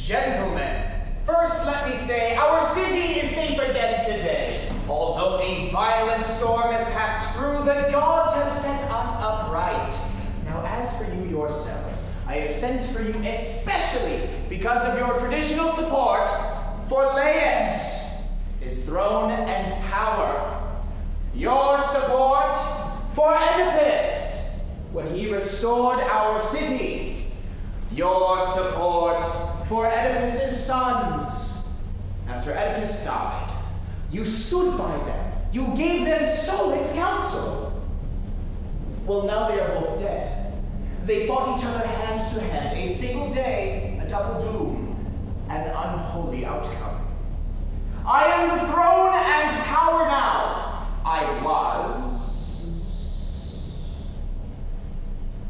Gentlemen, first let me say our city is safe again today. Although a violent storm has passed through, the gods have set us upright. Now as for you yourselves, I have sent for you especially because of your traditional support for Laius, his throne and power. Your support for Oedipus when he restored our city. Your support for Oedipus's sons. After Oedipus died, you stood by them. You gave them solid counsel. Well, now they are both dead. They fought each other hand to hand, a single day, a double doom, an unholy outcome. I am the throne and power now. I was...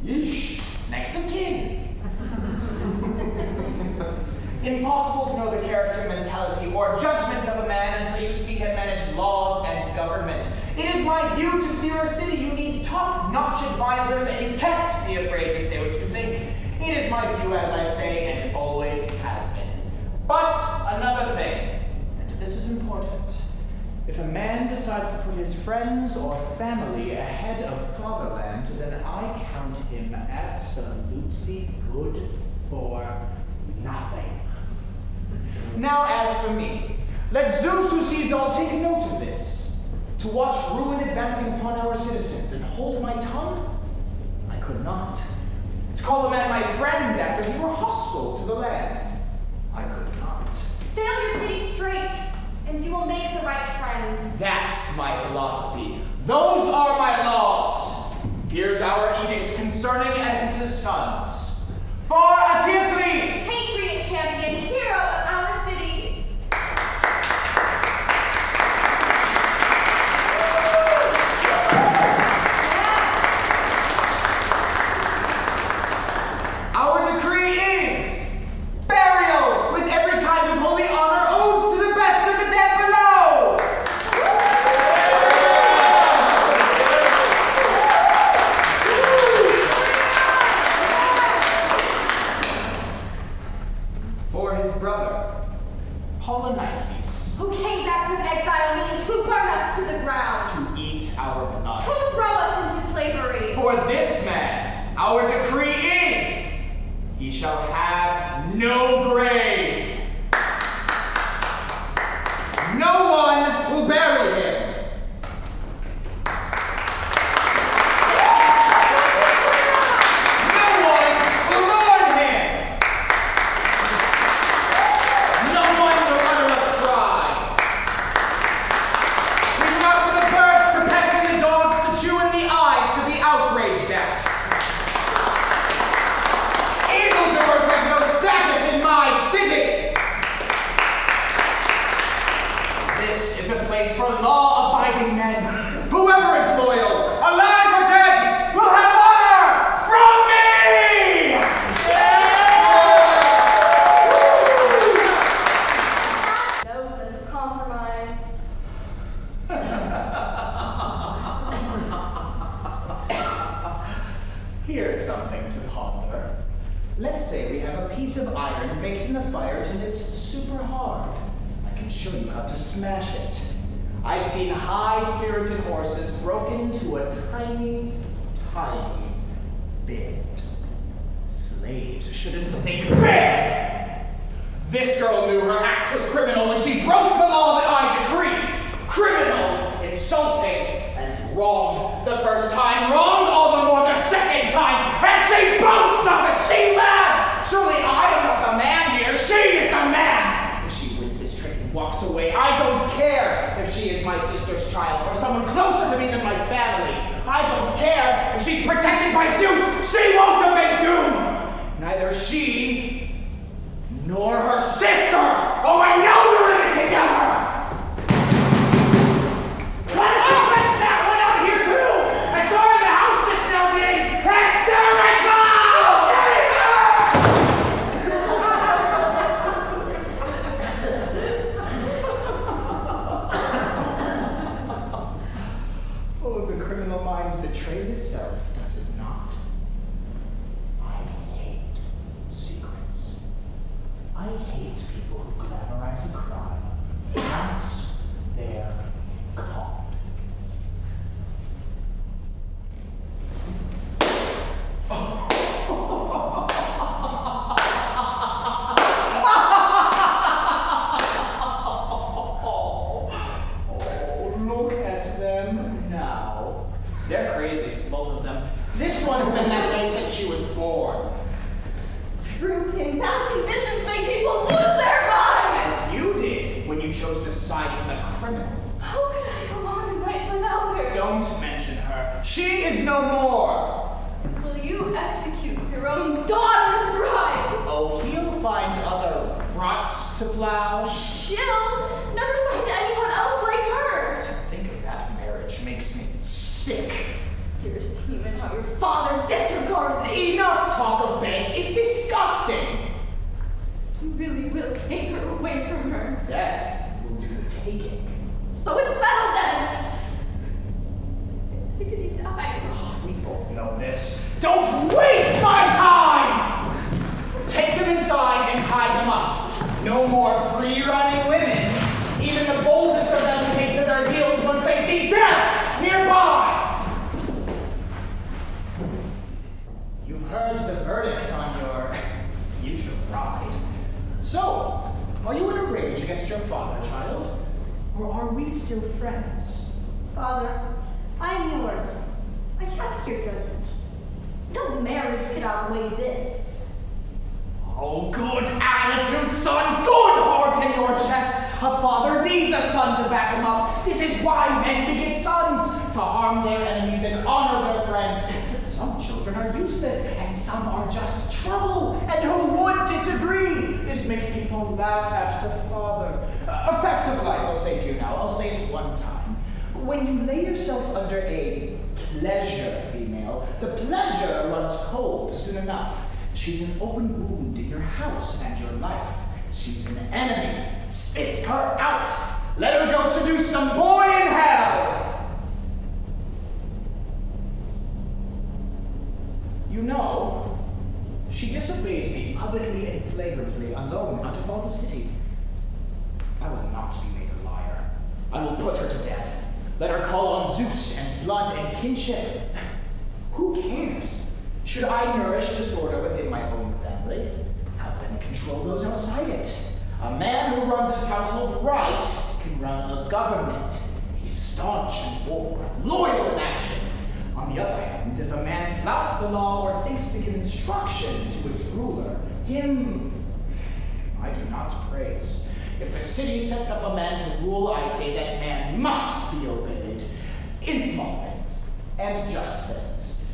Yeesh. Next of kin. Impossible to know the character, mentality, or judgment of a man until you see him manage laws and government. It is my view to steer a city you need top-notch advisors, and you can't be afraid to say what you think. It is my view, as I say, and it always has been. But another thing, and this is important. If a man decides to put his friends or family ahead of fatherland, then I count him absolutely good for nothing. Now as for me, let Zeus who sees all take note of this. To watch ruin advancing upon our citizens and hold my tongue? I could not. To call a man my friend after he were hostile to the land? I could not. Sail your city straight, and you will make the right friends. That's my philosophy. Those are my laws. Here's our edict concerning Oedipus's sons. For Eteocles! Patriot champion, hero of our city. Our decree is burial with every kind of holy honor owed to the best of the dead below. For his brother, Polynices, Who came back from exile meaning to burn us to the ground. to eat our blood. To throw us into slavery. For this man, our decree is, he shall have no grave. No one will bury him. No one will mourn him. No one will utter a cry. Leave him out for the birds to peck and the dogs to chew and the eyes to be outraged at. Evildoers have no status in my city. This is a place for law-abiding men. Whoever is loyal, alive or dead, will have honor from me! No sense of compromise. Here's something to ponder. Let's say we have a piece of iron baked in the fire till it's super hard. I can show you how to smash it. I've seen high-spirited horses broken to a tiny, tiny bit. Slaves shouldn't think big! This girl knew her act was criminal and she broke the law that I decreed. Criminal, insulting, and wrong the first time, wrong all the more the second time, and she boasts of it, she laughs! Surely I am not the man here, she is the man! If she wins this trick and walks away, I don't care if she is my sister's child or someone closer to me than my family. I don't care if she's protected by Zeus, she won't evade doom! Neither she nor her sister! Oh, I know they're in it together! What happens that one out here too? I saw her in the house just now being hysterical! Oh, the criminal mind betrays itself, does it not? I hate secrets. I hates people who glamorize a crime. Once they're caught. They're crazy, both of them. This one's been that way since she was born. Drinking, bad conditions make people lose their minds! As you did when you chose to side with a criminal. How could I go on at night without her? Don't mention her. She is no more. Will you execute your own daughter's bride? Oh, he'll find other ruts to plow. She'll never find anyone else like her. To think of that marriage makes me sick. Here's even how your father disregards it. Enough talk of banks. It's disgusting. You really will take her away from her. Death will do the taking. So it's settled then. Antigone dies. We both know this. Don't waste my time! Take them inside and tie them up. No more free-running women. Even the boldest of them will take to their heels once they see death nearby. You've heard the verdict on your future bride. So, are you in a rage against your father, child? Or are we still friends? Father, I am yours. I trust your judgment. No marriage could outweigh this. Oh, good attitude, son! Good heart in your chest! A father needs a son to back him up. This is why men beget sons, to harm their enemies and honor their friends. Some children are useless, and some are just trouble. And who would disagree? This makes people laugh at the father. Effective life, I'll say to you now. I'll say it one time. When you lay yourself under a pleasure female, the pleasure runs cold soon enough. She's an open wound in your house and your life. She's an enemy. Spit her out. Let her go seduce some boy in hell. You know, she disobeyed me publicly and flagrantly, alone out of all the city. I will not be made a liar. I will put her to death. Let her call on Zeus and blood and kinship. Who cares? Should I nourish disorder within my own family? How then control those outside it? A man who runs his household right can run a government. He's staunch in war, loyal in action. On the other hand, if a man flouts the law or thinks to give instruction to its ruler, him I do not praise. If a city sets up a man to rule, I say that man must be obeyed. In small things and just things.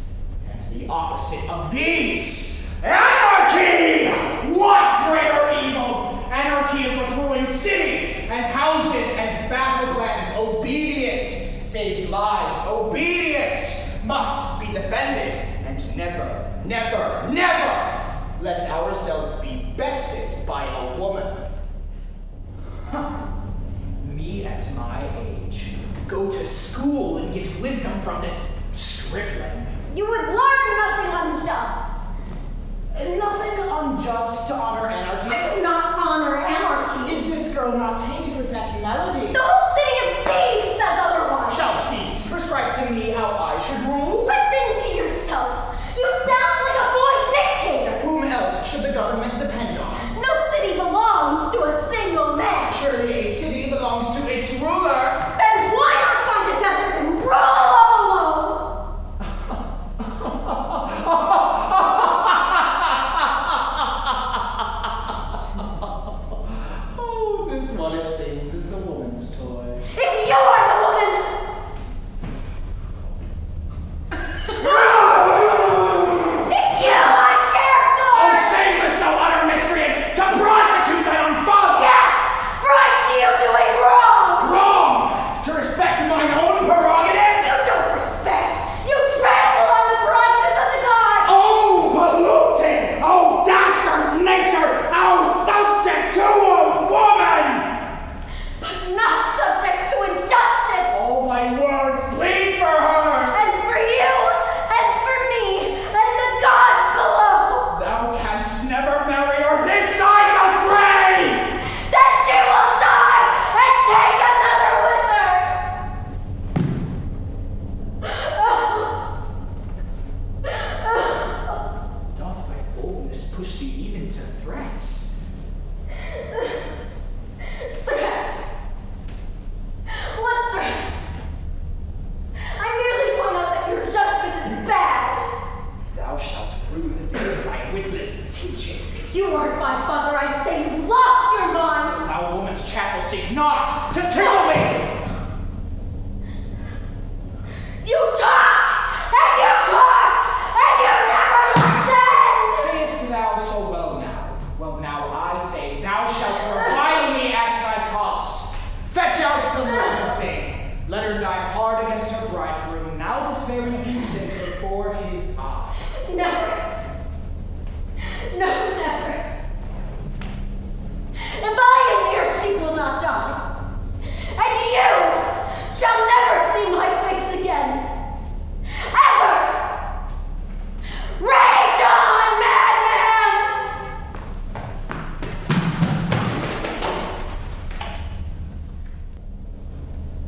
And the opposite of these, anarchy! What greater evil? Anarchy is what ruins cities and houses and battlegrounds. Obedience saves lives. Obedience must be defended. And never, never, never let ourselves be bested by a woman. Me at my age. Go to school and get wisdom from this stripling. You would learn nothing unjust. Nothing unjust to honor anarchy. I do not honor anarchy. Is this girl not tainted with that melody? The whole city of thieves says otherwise. Shall thieves prescribe to me how I should rule? Listen to yourself. You sound like a boy dictator. Whom else should the government depend on? No city belongs to a single man. Surely a city belongs to its ruler. Then why not find a desert and rule alone? Oh, this one, it seems, is the woman's toy. If you are the woman, it's you I care for! Oh, shameless, thou utter miscreant, to prosecute thy own father! Yes! For I see you doing wrong! Wrong! To respect mine own prerogatives? You don't respect! You trample on the prerogatives of the gods! Oh, polluted! Oh, dastard nature! Oh, subject to a woman! But not subject to injustice! All thy words plead for her! And for you, and for me, and the gods below! Thou canst never marry her this side the grave! you weren't my father, I'd say you lost your mind. Thou woman's chattel seek not to tickle me! You talk, and you never listen! Sayest thou so well now? Well now I say, thou shalt revile me at thy cost. Fetch out the lovely thing. Let her die hard against her bridegroom, now this very instant before his eyes. Never. No, never. If I am near, she will not die. And you shall never see my face again. Ever! Rage on, madman!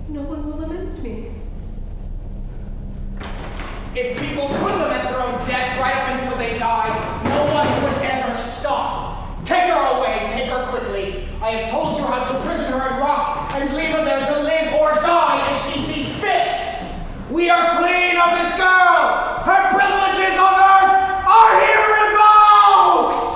No one will lament me. If people could lament their own death right up until they died, no one would ever stop. Take her away, take her quickly. I have told you how to imprison her in rock and leave her there to live or die as she sees fit. We are clean of this girl. Her privileges on earth are here revoked.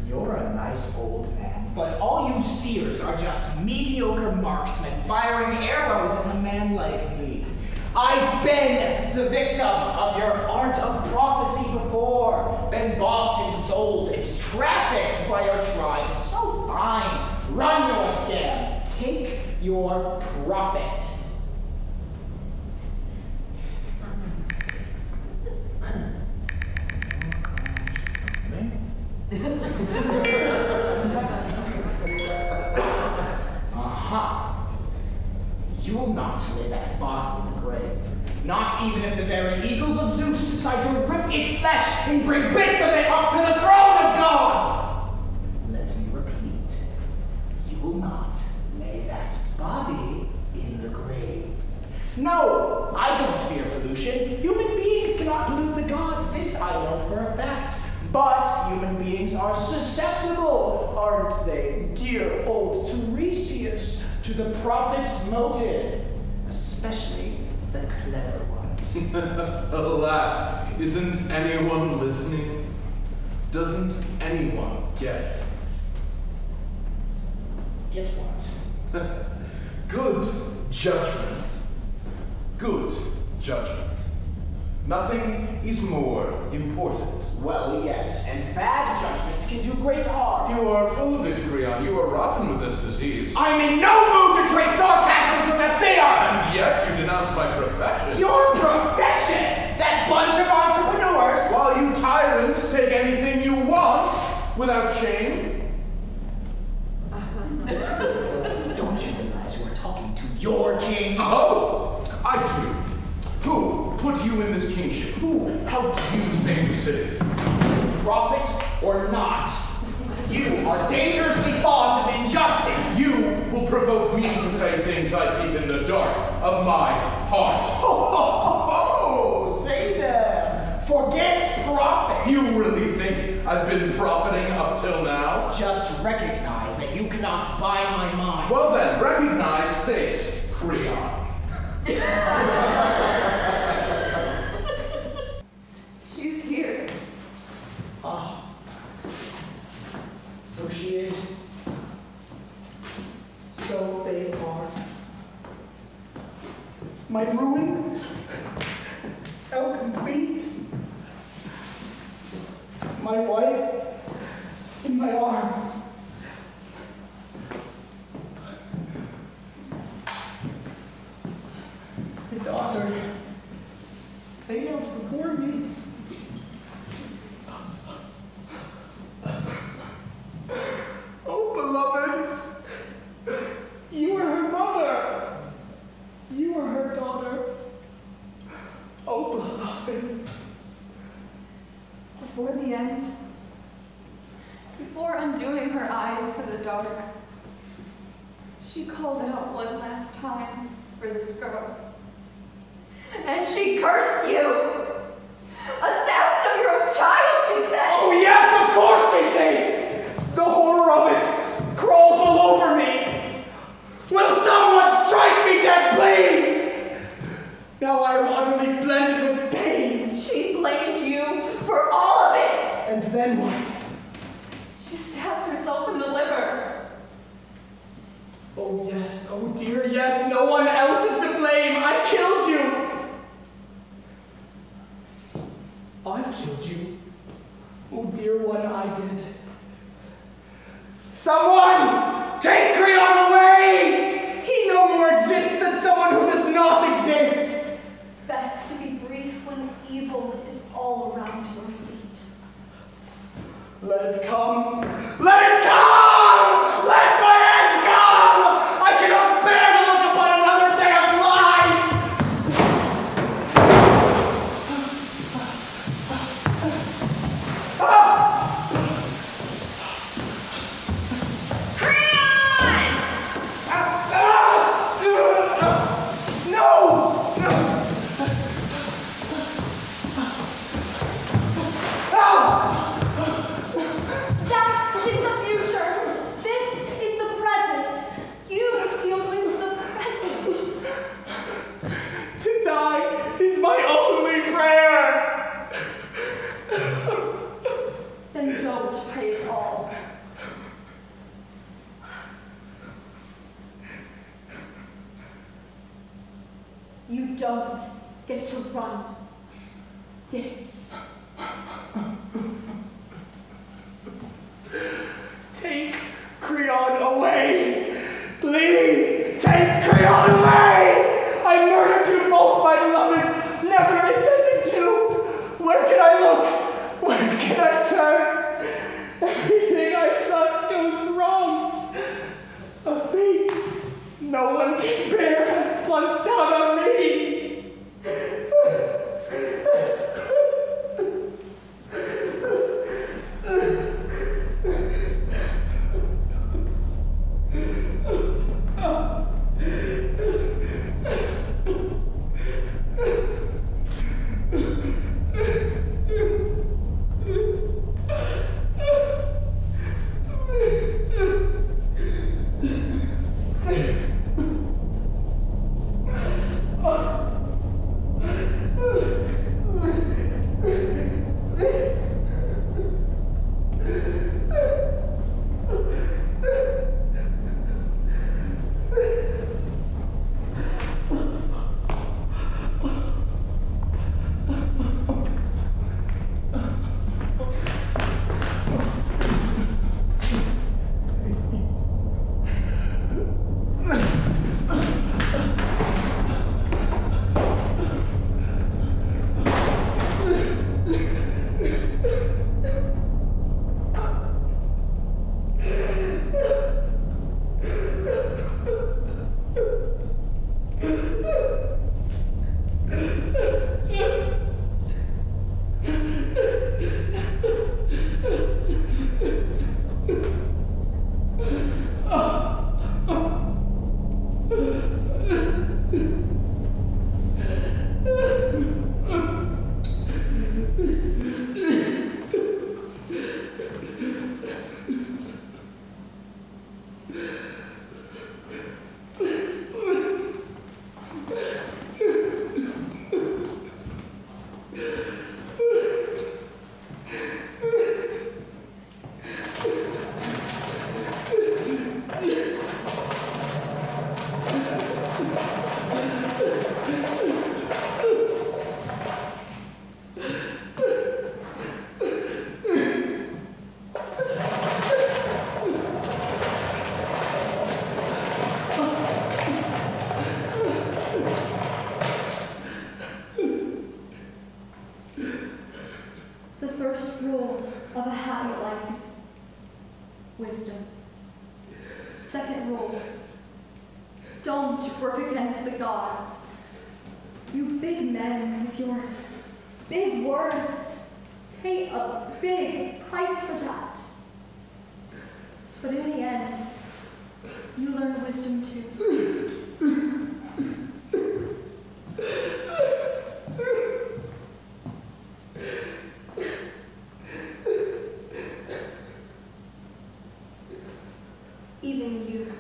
You're a nice old man, but all you seers are just mediocre marksmen firing arrows at a man like me. I've been the victim of your art of prophecy before, been bought and sold and trafficked by your tribe. So fine, run your scam, take your profit. You will not lay that body in the grave. Not even if the very eagles of Zeus decide to rip its flesh and bring bits of it up to the throne of God. Let me repeat. You will not lay that body in the grave. No, I don't fear pollution. Human beings cannot pollute the gods. This I know for a fact. But human beings are susceptible, aren't they, dear old Tiresias, to the profit motive, especially the clever ones. Alas, isn't anyone listening? Doesn't anyone get? Get what? Good judgment. Good judgment. Nothing is more important. Well, yes, and bad judgments can do great harm. You are full of it, Kreon. You are rotten with this disease. I'm in no mood to trade sarcasms with a seer! And yet you denounce my profession. Your profession! That bunch of entrepreneurs! While you tyrants take anything you want without shame. Don't you realize you are talking to your king? Oh, I do. Who put you in this kingship? Who helped you save the city? Prophet or not, you are dangerously fond of injustice. You will provoke me to say things I keep in the dark of my heart. Oh, say them. Forget profit. You really think I've been profiting up till now? Just recognize that you cannot buy my mind. Well then, recognize this, Kreon. She's here. Ah, so she is. So they are. My ruin? How complete? My wife in my arms. My daughter laid out before me. Oh, beloveds, you are her mother. You are her daughter. Oh, beloveds. Before the end, before undoing her eyes to the dark, she called out one last time for this girl. And she cursed you! Assassin of your own child, she said! Oh, yes, of course she did! The horror of it crawls all over me. Will someone strike me dead, please? Now I am utterly blended with I killed you. Oh, dear one, I did. Someone! Take Kreon away! He no more exists than someone who does not exist! Best to be brief when evil is all around your feet. Let it come! Let it come! Let my end come! I cannot bear to look upon another day of life! You don't get to run. Yes. Take Kreon away! Please, take Kreon away! I murdered you both, my beloveds! Never intended to! Where can I look? Where can I turn? Everything I touch goes wrong. A fate no one can bear has plunged down on me. Wisdom. Second rule, don't work against the gods. You big men with your big words pay a big price for that. But in the end, you learn wisdom too. Even you.